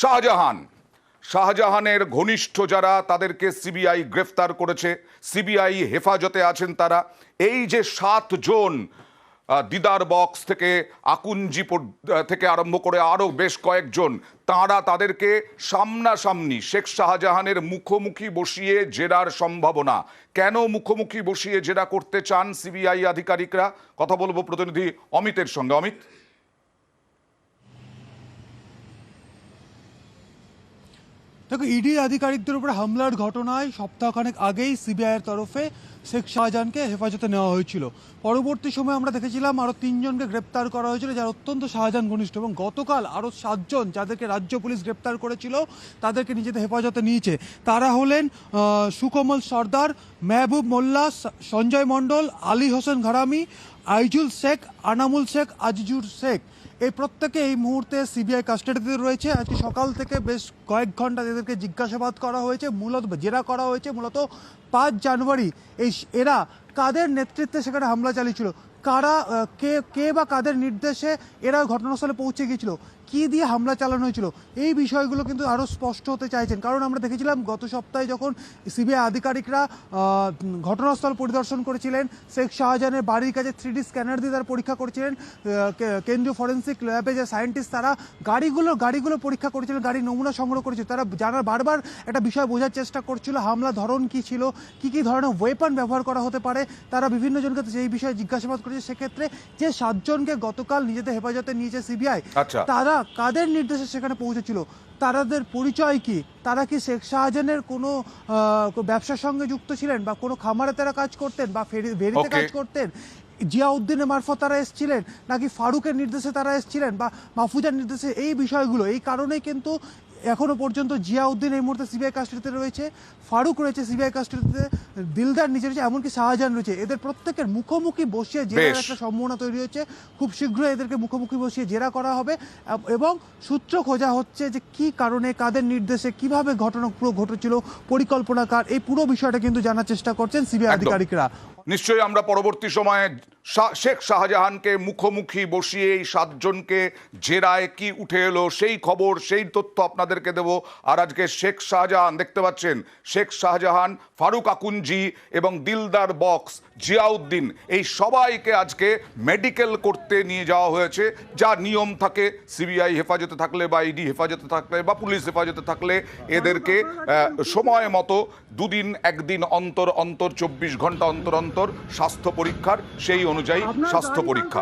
শাহজাহান শাহজাহানের ঘনিষ্ঠ যারা তাদেরকে সিবিআই গ্রেফতার করেছে, সিবিআই হেফাজতে আছেন তারা। এই যে 7 জন দিদার বক্স থেকে আকুঞ্জি থেকে আরম্ভ করে আরও বেশ কয়েকজন, তাদেরকে সামনাসামনি শেখ শাহজাহানের মুখোমুখি বসিয়ে জেরার সম্ভাবনা। কেন মুখোমুখি বসিয়ে জেরা করতে চান সিবিআই আধিকারিকরা? কথা বলবো প্রতিনিধি অমিতের সঙ্গে। অমিত, দেখো, ইডি আধিকারিকদের উপরে হামলার ঘটনায় সপ্তাহখানেক আগেই সিবিআইয়ের তরফে শেখ শাহজাহানকে হেফাজতে নেওয়া হয়েছিল। পরবর্তী সময়ে আমরা দেখেছিলাম আরও 3 জনকে গ্রেপ্তার করা হয়েছিল যারা অত্যন্ত শাহজাহান ঘনিষ্ঠ, এবং গতকাল আরও 7 জন যাদেরকে রাজ্য পুলিশ গ্রেপ্তার করেছিল তাদেরকে নিজেদের হেফাজতে নিয়েছে। তারা হলেন সুকমল সর্দার, মেহবুব মোল্লা, সঞ্জয় মণ্ডল, আলী হোসেন ঘরামি, আইজুল শেখ, আনামুল শেখ, আজিজুর শেখ। এই প্রত্যেকে এই মুহূর্তে সিবিআই কাস্টাডিতে রয়েছে। আজকে সকাল থেকে বেশ কয়েক ঘন্টা এদেরকে জিজ্ঞাসাবাদ করা হয়েছে, মূলত জেরা করা হয়েছে। মূলত 5 জানুয়ারি এরা কাদের নেতৃত্বে সেখানে হামলা চালিয়েছিল, কারা কে বা কাদের নির্দেশে এরা ঘটনাস্থলে পৌঁছে গিয়েছিল, কী দিয়ে হামলা চালানো হয়েছিল, এই বিষয়গুলো কিন্তু আরও স্পষ্ট হতে চাইছেন। কারণ আমরা দেখেছিলাম গত সপ্তাহে যখন সিবিআই আধিকারিকরা ঘটনাস্থল পরিদর্শন করেছিলেন, শেখ শাহজাহানের বাড়ির কাছে 3D স্ক্যানার দিয়ে তারা পরীক্ষা করেছিলেন। কেন্দ্রীয় ফরেন্সিক ল্যাবে যে সায়েন্টিস্ট তারা গাড়িগুলো পরীক্ষা করেছিলেন, গাড়ির নমুনা সংগ্রহ করেছিল। তারা জানার বারবার একটা বিষয় বোঝার চেষ্টা করছিল, হামলা ধরন কী ছিল, কী ধরনের ওয়েপন ব্যবহার করা হতে পারে। তারা বিভিন্ন জনকে সেই বিষয়ে জিজ্ঞাসাবাদ করেছে। সেক্ষেত্রে যে 7 জনকে গতকাল নিজেদের হেফাজতে নিয়েছে সিবিআই, তারা কাদের নির্দেশে সেখানে পৌঁছেছিল, তাদের পরিচয় কি, তারা কি শেখ শাহজাহানের কোনো ব্যবসার সঙ্গে যুক্ত ছিলেন, বা কোনো খামারে তারা কাজ করতেন, বা ভেরিতে কাজ করতেন, জিয়াউদ্দিনের মারফত তারা এসেছিলেন, নাকি ফারুকের নির্দেশে তারা এসেছিলেন, বা মাহফুজার নির্দেশে, এই বিষয়গুলো। এই কারণেই কিন্তু এখনো পর্যন্ত জিয়াউদ্দিন এই মুহূর্তে সিবিআই কাস্টাডিতে রয়েছে, ফারুক রয়েছে সিবিআই কাস্টাডিতে, দিলদার নিচে রয়েছে, এমনকি শাহজাহান রয়েছে। এদের প্রত্যেকের মুখোমুখি বসিয়ে জেরার একটা সম্ভাবনা তৈরি হচ্ছে। খুব শীঘ্রই এদেরকে মুখোমুখি বসিয়ে জেরা করা হবে, এবং সূত্র খোঁজা হচ্ছে যে কি কারণে, কাদের নির্দেশে, কিভাবে ঘটনা পুরো ঘটেছিল, পরিকল্পনাকার, এই পুরো বিষয়টা কিন্তু জানার চেষ্টা করছেন সিবিআই আধিকারিকরা। নিশ্চয়ই আমরা পরবর্তী সময়ে শেখ শাহজাহানকে মুখোমুখি বসিয়ে এই 7 জনকে জেরায় কি উঠে এলো সেই খবর, সেই তথ্য আপনাদেরকে দেব। আর আজকে শেখ শাহজাহান দেখতে পাচ্ছেন, শেখ শাহজাহান, ফারুক আকুঞ্জি এবং দিলদার বক্স, জিয়াউদ্দিন, এই সবাইকে আজকে মেডিকেল করতে নিয়ে যাওয়া হয়েছে। যা নিয়ম থাকে সিবিআই হেফাজতে থাকলে, বা ইডি হেফাজতে থাকলে, বা পুলিশ হেফাজতে থাকলে, এদেরকে সময় মতো 2 দিন 1 দিন অন্তর 24 ঘন্টা অন্তর স্বাস্থ্য পরীক্ষার, সেই অনুযায়ী স্বাস্থ্য পরীক্ষা।